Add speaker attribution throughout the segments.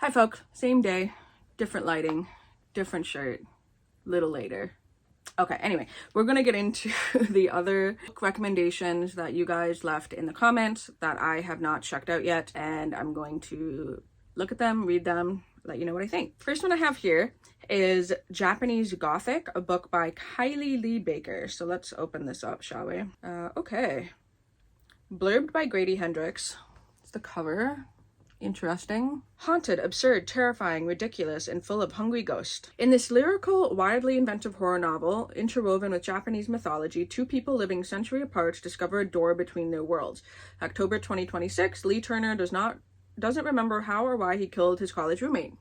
Speaker 1: Hi folks, same day, different lighting, different shirt, little later. Okay, anyway, we're gonna get into the other book recommendations that you guys left in the comments that I have not checked out yet, and I'm going to look at them, read them, let you know what I think. First one I have here is Japanese Gothic, a book by Kylie Lee Baker. So let's open this up, shall we? Okay. Blurbed by Grady Hendrix. It's the cover. Interesting. Haunted, absurd, terrifying, ridiculous, and full of hungry ghosts. In this lyrical, wildly inventive horror novel, interwoven with Japanese mythology, two people living century apart discover a door between their worlds. October 2026, Lee Turner doesn't remember how or why he killed his college roommate.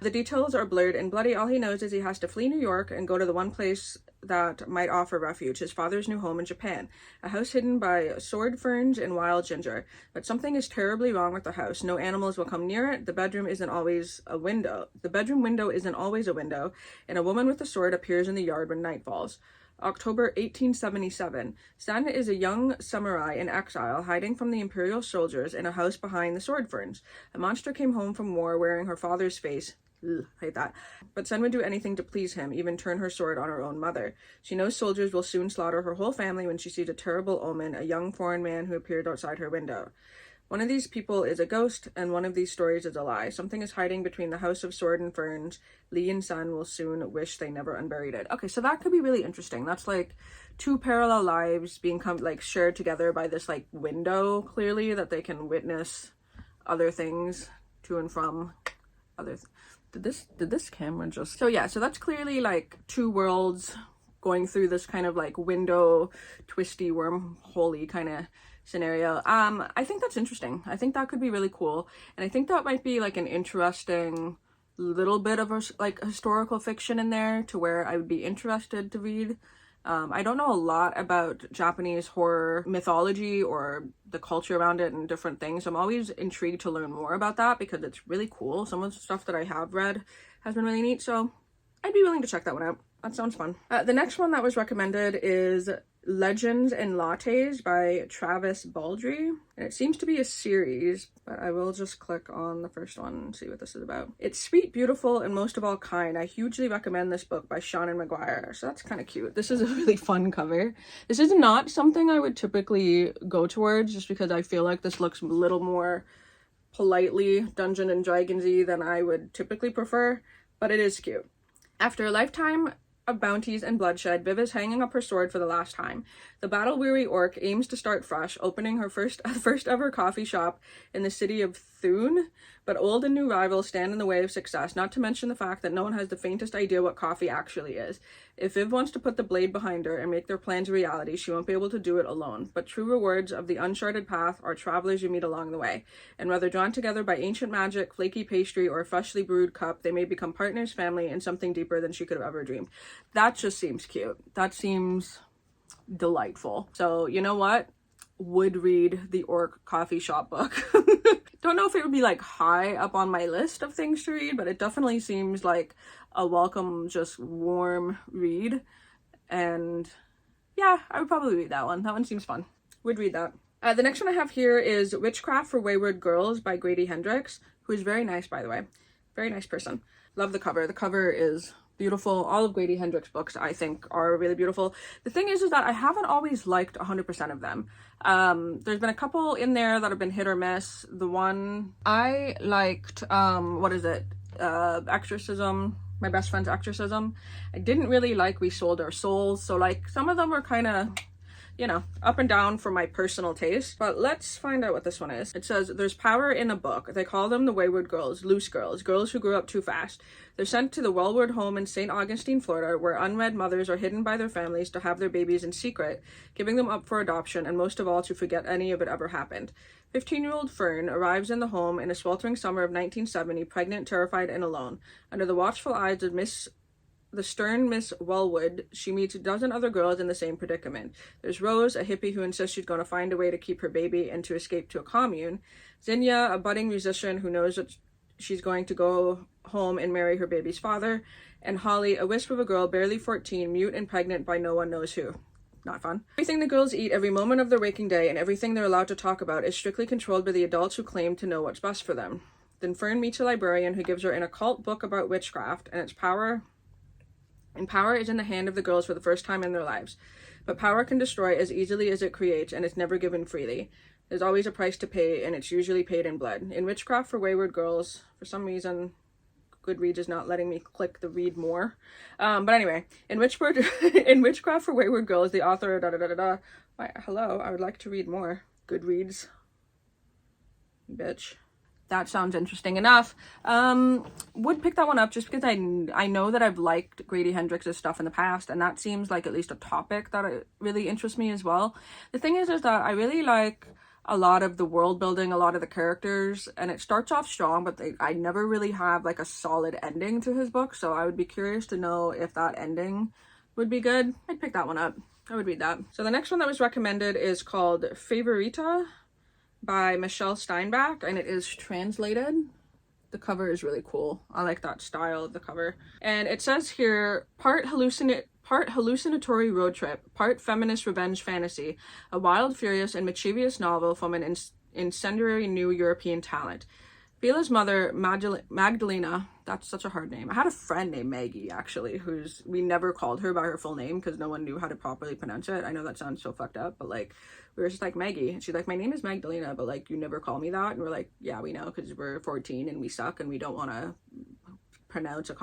Speaker 1: The details are blurred and bloody. All he knows is he has to flee New York and go to the one place that might offer refuge, his father's new home in Japan, a house hidden by sword ferns and wild ginger. But something is terribly wrong with the house. No animals will come near it. The bedroom isn't always a window. The bedroom window isn't always a window, and a woman with a sword appears in the yard when night falls. October 1877. Sen is a young samurai in exile, hiding from the imperial soldiers in a house behind the sword ferns. A monster came home from war wearing her father's face. Ugh, hate that. But Sen would do anything to please him, even turn her sword on her own mother. She knows soldiers will soon slaughter her whole family when she sees a terrible omen, a young foreign man who appeared outside her window. One of these people is a ghost, and one of these stories is a lie. Something is hiding between the house of sword and ferns. Lee and Sen will soon wish they never unburied it. Okay, so that could be really interesting. That's like two parallel lives being shared together by this like window, clearly, that they can witness other things to and from other Did this camera just... So yeah, so that's clearly like two worlds going through this kind of like window, twisty, wormhole-y kind of scenario. I think that's interesting. I think that could be really cool. And I think that might be like an interesting little bit of a like historical fiction in there to where I would be interested to read. I don't know a lot about Japanese horror mythology or the culture around it and different things. I'm always intrigued to learn more about that because it's really cool. Some of the stuff that I have read has been really neat, so I'd be willing to check that one out. That sounds fun. The next one that was recommended is Legends and Lattes by Travis Baldry. And it seems to be a series, but I will just click on the first one and see what this is about. It's sweet, beautiful, and most of all kind. I hugely recommend this book by Shannon McGuire. So that's kind of cute. This is a really fun cover. This is not something I would typically go towards just because I feel like this looks a little more politely Dungeons and Dragons-y than I would typically prefer, but it is cute. After a lifetime of bounties and bloodshed, Viv is hanging up her sword for the last time. The battle-weary orc aims to start fresh, opening her first ever coffee shop in the city of Thune, but old and new rivals stand in the way of success, not to mention the fact that no one has the faintest idea what coffee actually is. If Viv wants to put the blade behind her and make their plans a reality, she won't be able to do it alone. But true rewards of the uncharted path are travelers you meet along the way, and whether drawn together by ancient magic, flaky pastry, or a freshly brewed cup, they may become partners, family, and something deeper than she could have ever dreamed. That just seems cute. That seems delightful. So, you know what? Would read the orc coffee shop book. Don't know if it would be like high up on my list of things to read, but it definitely seems like a welcome, just warm read. And yeah, I would probably read that one. That one seems fun. Would read that. The next one I have here is Witchcraft for Wayward Girls by Grady Hendrix, who is very nice, by the way. Very nice person. Love the cover. The cover is beautiful. All of Grady Hendrix books, I think, are really beautiful. The thing is that I haven't always liked 100% of them. There's been a couple in there that have been hit or miss. The one I liked, Exorcism, My Best Friend's Exorcism. I didn't really like We Sold Our Souls, so like some of them were kind of, you know, up and down for my personal taste. But let's find out what this one is. It says, there's power in a book. They call them the Wayward Girls, loose girls, girls who grew up too fast. They're sent to the Wayward home in St. Augustine, Florida, where unwed mothers are hidden by their families to have their babies in secret, giving them up for adoption, and most of all, to forget any of it ever happened. 15-year-old Fern arrives in the home in a sweltering summer of 1970, pregnant, terrified, and alone. Under the watchful eyes of the stern Miss Wellwood, she meets a dozen other girls in the same predicament. There's Rose, a hippie who insists she's going to find a way to keep her baby and to escape to a commune. Zinnia, a budding musician who knows that she's going to go home and marry her baby's father. And Holly, a wisp of a girl, barely 14, mute and pregnant by no one knows who. Not fun. Everything the girls eat every moment of their waking day and everything they're allowed to talk about is strictly controlled by the adults who claim to know what's best for them. Then Fern meets a librarian who gives her an occult book about witchcraft, and its power is in the hand of the girls for the first time in their lives. But power can destroy as easily as it creates, and it's never given freely. There's always a price to pay, and it's usually paid in blood. In Witchcraft for Wayward Girls, for some reason, Goodreads is not letting me click the read more. But anyway, in Witchcraft for Wayward Girls, the author, hello, I would like to read more. Goodreads. Bitch. That sounds interesting enough. Would pick that one up just because I know that I've liked Grady Hendrix's stuff in the past, and that seems like at least a topic that really interests me as well. The thing is that I really like a lot of the world building, a lot of the characters, and it starts off strong, but I never really have like a solid ending to his book, so I would be curious to know if that ending would be good. I'd pick that one up. I would read that. So the next one that was recommended is called Favoritita by Michelle Steinbach, and it is translated. The cover is really cool. I like that style of the cover. And it says here, part hallucinatory road trip, part feminist revenge fantasy, a wild, furious, and mischievous novel from an incendiary new European talent. Fila's mother, Magdalena, that's such a hard name. I had a friend named Maggie, actually, we never called her by her full name because no one knew how to properly pronounce it. I know that sounds so fucked up, but like, we were just like, Maggie. And she's like, my name is Magdalena, but like, you never call me that. And we're like, yeah, we know, because we're 14 and we suck and we don't want to pronounce a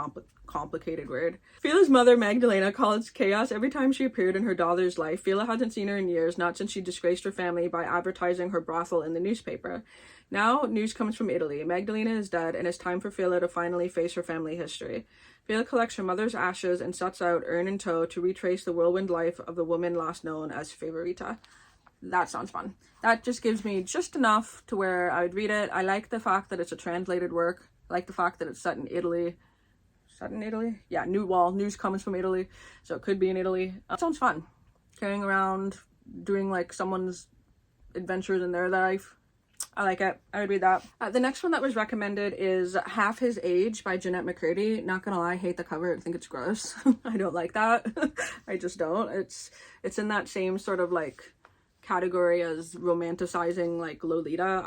Speaker 1: complicated word. Fila's mother, Magdalena, caused chaos every time she appeared in her daughter's life. Fila hasn't seen her in years, not since she disgraced her family by advertising her brothel in the newspaper. Now, news comes from Italy. Magdalena is dead, and it's time for Fila to finally face her family history. Fila collects her mother's ashes and sets out, urn in tow, to retrace the whirlwind life of the woman last known as Favoritita. That sounds fun. That just gives me just enough to where I would read it. I like the fact that it's a translated work. I like the fact that it's set in Italy. Set in Italy? Yeah, news comes from Italy, so it could be in Italy. Sounds fun. Carrying around, doing like someone's adventures in their life. I like it. I would read that. The next one that was recommended is Half His Age by Jeanette McCurdy. Not gonna lie, I hate the cover. I think it's gross. I don't like that. I just don't. It's in that same sort of like category as romanticizing like Lolita.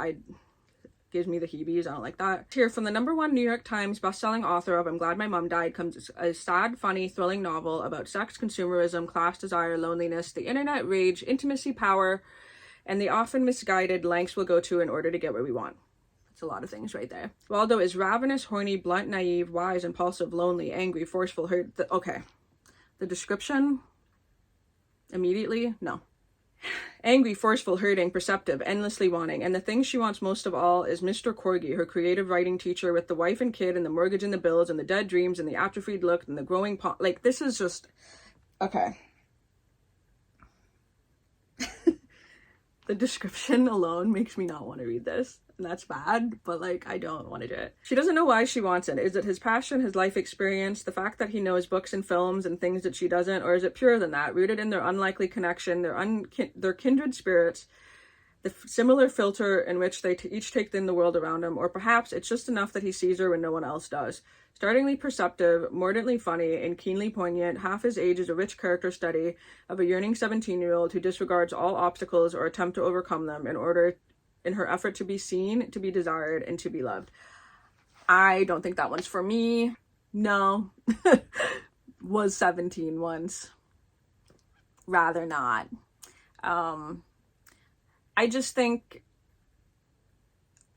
Speaker 1: Gives me the heebies. I don't like that. Here, from the #1 New York Times bestselling author of I'm Glad My Mom Died, comes a sad, funny, thrilling novel about sex, consumerism, class desire, loneliness, the internet, rage, intimacy, power, and the often misguided lengths we'll go to in order to get what we want. It's a lot of things right there. Waldo is ravenous, horny, blunt, naive, wise, impulsive, lonely, angry, forceful, hurt. Okay. The description, immediately, no. Angry, forceful, hurting, perceptive, endlessly wanting, and the thing she wants most of all is Mr. Corgi, her creative writing teacher, with the wife and kid and the mortgage and the bills and the dead dreams and the atrophied look and the growing like, this is just, okay. The description alone makes me not want to read this. And that's bad, but like, I don't want to do it. She doesn't know why she wants it. Is it his passion, his life experience, the fact that he knows books and films and things that she doesn't, or is it purer than that, rooted in their unlikely connection, their kindred spirits, the similar filter in which they each take in the world around him, or perhaps it's just enough that he sees her when no one else does. Startlingly perceptive, mordantly funny, and keenly poignant, Half His Age is a rich character study of a yearning 17-year-old who disregards all obstacles or attempt to overcome them in her effort to be seen, to be desired, and to be loved. I don't think that one's for me. No. Was 17 once. Rather not. I just think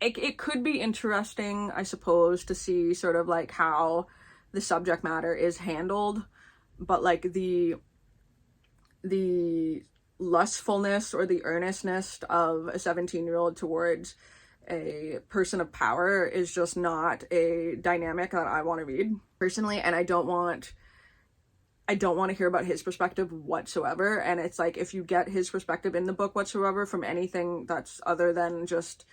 Speaker 1: it could be interesting, I suppose, to see sort of like how the subject matter is handled, but like the lustfulness or the earnestness of a 17-year-old towards a person of power is just not a dynamic that I want to read personally, and I don't want to hear about his perspective whatsoever. And it's like, if you get his perspective in the book whatsoever from anything that's other than just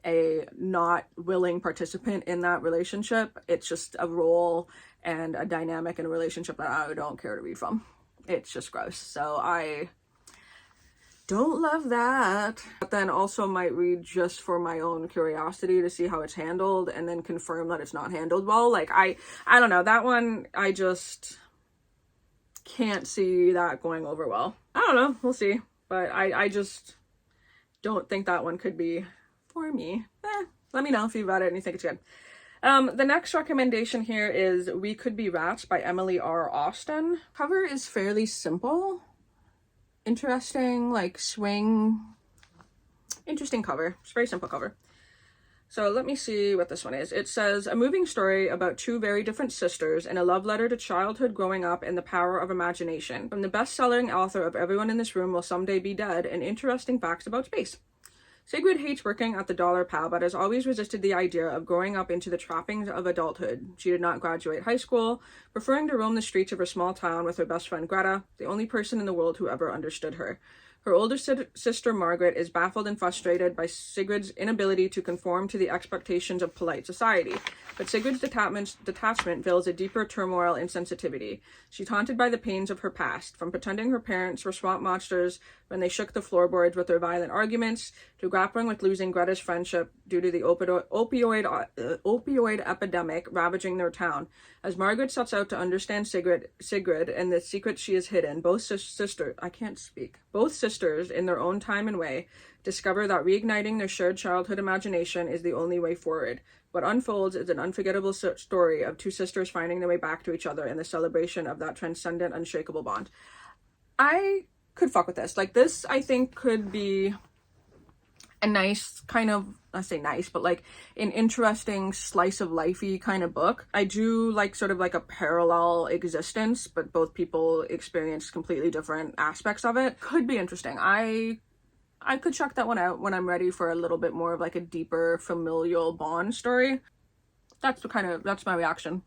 Speaker 1: a not willing participant in that relationship, it's just a role and a dynamic in a relationship that I don't care to read from. It's just gross. So I don't love that. But then also might read just for my own curiosity to see how it's handled and then confirm that it's not handled well. Like, I don't know. That one, I just can't see that going over well. I don't know. We'll see. But I just don't think that one could be for me. Let me know if you've read it and you think it's good. The next recommendation here is We Could Be Rats by Emily R. Austin. Cover is fairly simple. Interesting, like swing. Interesting cover. It's a very simple cover. So let me see what this one is. It says, a moving story about two very different sisters and a love letter to childhood, growing up, and the power of imagination. From the best-selling author of Everyone in This Room Will Someday Be Dead, and interesting facts about space. Sigrid hates working at the Dollar Pal, but has always resisted the idea of growing up into the trappings of adulthood. She did not graduate high school, preferring to roam the streets of her small town with her best friend Greta, the only person in the world who ever understood her. Her older sister Margaret is baffled and frustrated by Sigrid's inability to conform to the expectations of polite society, but Sigrid's detachment veils a deeper turmoil and sensitivity. She's haunted by the pains of her past, from pretending her parents were swamp monsters when they shook the floorboards with their violent arguments, to grappling with losing Greta's friendship due to the opioid epidemic ravaging their town. As Margaret sets out to understand Sigrid and the secrets she has hidden, both sisters, in their own time and way, discover that reigniting their shared childhood imagination is the only way forward. What unfolds is an unforgettable story of two sisters finding their way back to each other in the celebration of that transcendent, unshakable bond. I could fuck with this. Like, this, I think, could be a nice kind of, I say nice, but like an interesting slice of lifey kind of book. I do like sort of like a parallel existence, but both people experience completely different aspects of it. Could be interesting. I could check that one out when I'm ready for a little bit more of like a deeper familial bond story. That's my reaction.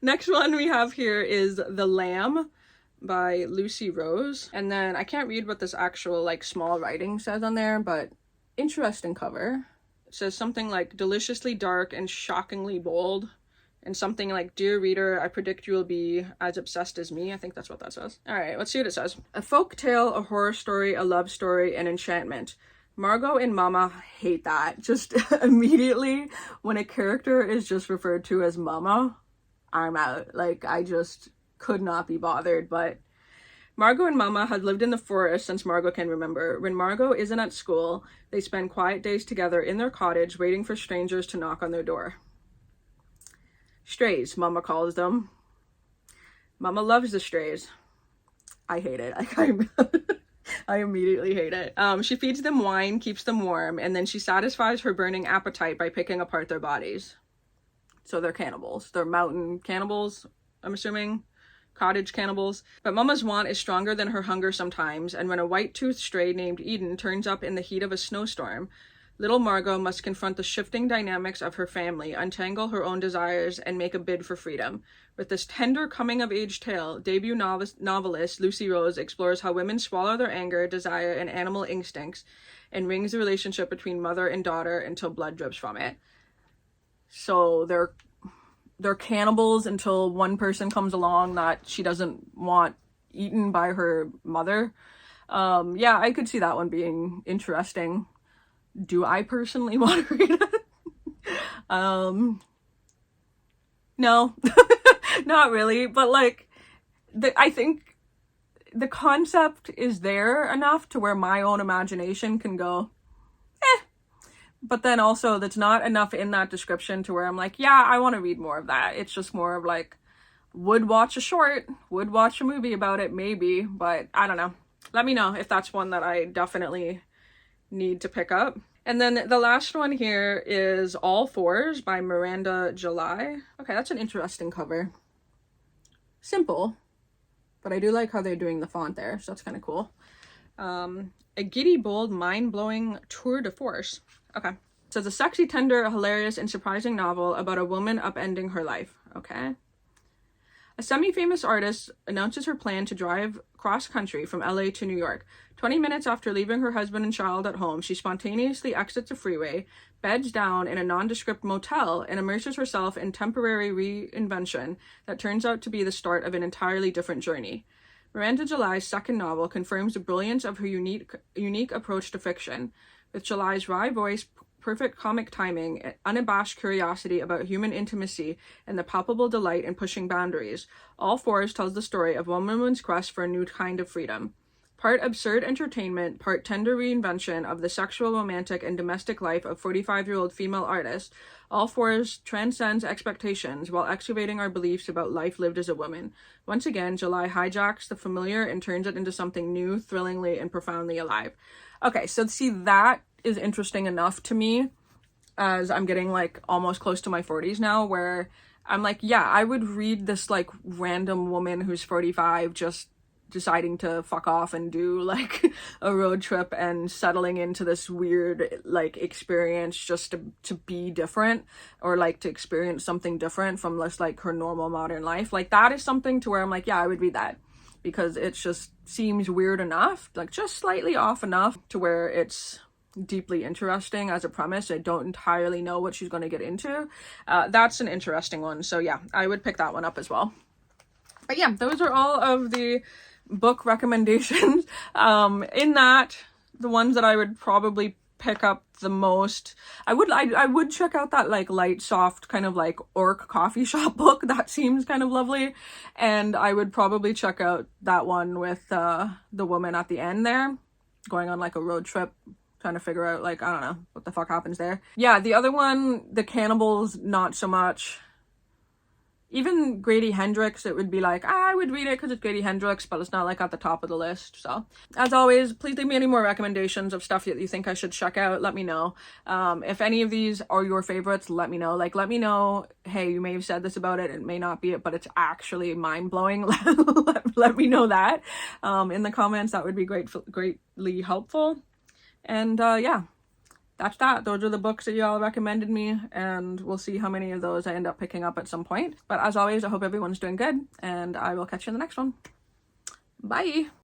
Speaker 1: Next one we have here is The Lamb by Lucy Rose. And then I can't read what this actual like small writing says on there, but interesting cover. It says something like deliciously dark and shockingly bold, and something like, dear reader, I predict you will be as obsessed as me. I think that's what that says. All right, let's see what it says. A folk tale, a horror story, a love story, an enchantment. Margot and Mama hate that. Just immediately when a character is just referred to as Mama, I'm out. Like, I just could not be bothered. But Margot and Mama had lived in the forest since Margot can remember. When Margot isn't at school, they spend quiet days together in their cottage, waiting for strangers to knock on their door. Strays, Mama calls them. Mama loves the strays. I hate it. I immediately hate it. She feeds them wine, keeps them warm, and then she satisfies her burning appetite by picking apart their bodies. So they're cannibals. They're mountain cannibals, I'm assuming. Cottage cannibals. But Mama's want is stronger than her hunger sometimes, and when a white-toothed stray named Eden turns up in the heat of a snowstorm, little Margot must confront the shifting dynamics of her family, untangle her own desires, and make a bid for freedom. With this tender coming-of-age tale, debut novelist Lucy Rose explores how women swallow their anger, desire, and animal instincts, and wrings the relationship between mother and daughter until blood drips from it. So they're cannibals until one person comes along that she doesn't want eaten by her mother. Yeah, I could see that one being interesting. Do I personally want to read it? No, not really. But like, I think the concept is there enough to where my own imagination can go, But then also that's not enough in that description to where I'm like, yeah, I want to read more of that. It's just more of like, would watch a short, would watch a movie about it, maybe, but I don't know. Let me know if that's one that I definitely need to pick up. And then the last one here is All Fours by Miranda July. Okay, that's an interesting cover. Simple, but I do like how they're doing the font there, so that's kind of cool. A giddy, bold, mind-blowing tour de force. Okay. So it's a sexy, tender, hilarious, and surprising novel about a woman upending her life. Okay. A semi-famous artist announces her plan to drive cross-country from LA to New York. 20 minutes after leaving her husband and child at home, she spontaneously exits a freeway, beds down in a nondescript motel, and immerses herself in temporary reinvention that turns out to be the start of an entirely different journey. Miranda July's second novel confirms the brilliance of her unique approach to fiction. With July's wry voice, perfect comic timing, unabashed curiosity about human intimacy, and the palpable delight in pushing boundaries, All Fours tells the story of one woman's quest for a new kind of freedom. part absurd entertainment, part tender reinvention of the sexual, romantic, and domestic life of 45-year-old female artist, All Fours transcends expectations while excavating our beliefs about life lived as a woman. Once again, July hijacks the familiar and turns it into something new, thrillingly, and profoundly alive. Okay, so see, that is interesting enough to me, as I'm getting like almost close to my 40s now, where I'm like, yeah, I would read this like random woman who's 45 just deciding to fuck off and do like a road trip and settling into this weird like experience just to be different, or like to experience something different from less like her normal modern life. Like that is something to where I'm like, yeah, I would read that, because it just seems weird enough, like just slightly off enough to where it's deeply interesting as a premise. I don't entirely know what she's going to get into. That's an interesting one. So yeah, I would pick that one up as well. But yeah, those are all of the book recommendations. In that, the ones that I would probably pick up the most, I would check out that like light, soft kind of like orc coffee shop book. That seems kind of lovely. And I would probably check out that one with the woman at the end there, going on like a road trip, trying to figure out like, I don't know what the fuck happens there. Yeah, the other one, the cannibals, not so much. Even Grady Hendrix, it would be like, I would read it because it's Grady Hendrix, but it's not like at the top of the list. So as always, please leave me any more recommendations of stuff that you think I should check out. Let me know. If any of these are your favorites, let me know. Like, let me know, hey, you may have said this about it, it may not be it, but it's actually mind-blowing. let me know that in the comments. That would be greatly helpful. And yeah, that's that. Those are the books that y'all recommended me, and we'll see how many of those I end up picking up at some point. But as always, I hope everyone's doing good, and I will catch you in the next one. Bye!